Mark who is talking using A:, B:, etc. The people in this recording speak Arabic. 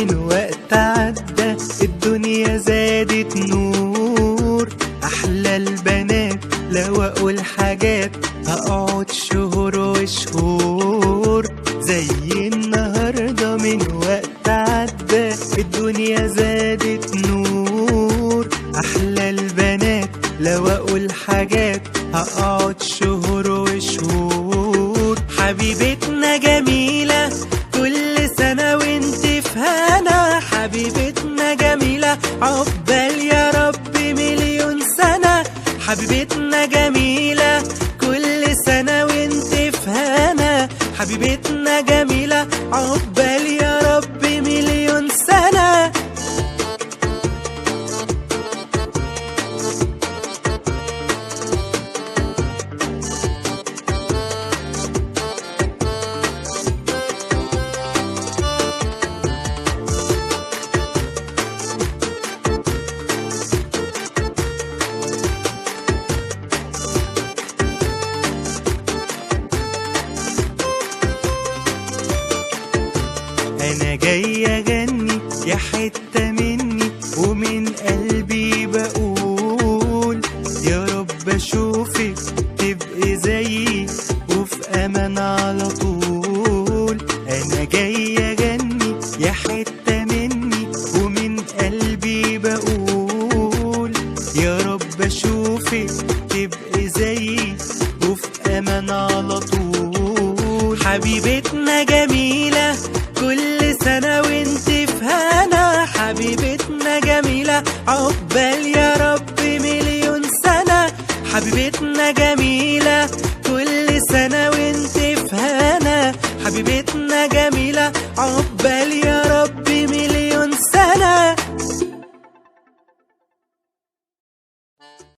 A: من وقت عدى الدنيا زادت نور. أحلى البنات لو أقول حاجات هقعد شهور وشهور. زي النهاردة من وقت عدى الدنيا زادت نور. أحلى البنات لو أقول حاجات هقعد شهور وشهور. حبيبتنا جميلة كل سنة وانت في هنا. حبيبتنا جميلة عقبال يا رب مليون سنة. حبيبتنا جميلة كل سنة وانت في هنا. حبيبتنا جميلة عقبال يا رب مليون سنة. أنا جاي أغني يا حتة مني ومن قلبي بقول يا رب أشوفك تبقي زيي وفي أمان على طول. أنا جاي أغني يا حتة مني ومن قلبي بقول يا رب أشوفك تبقي زيي وفي أمان على طول. حبيبتنا جميلة كل سنة وانت في هنا. حبيبتنا جميلة عقبال يا رب مليون سنة. حبيبتنا جميلة كل سنة وانت في هنا. حبيبتنا جميلة عقبال يا رب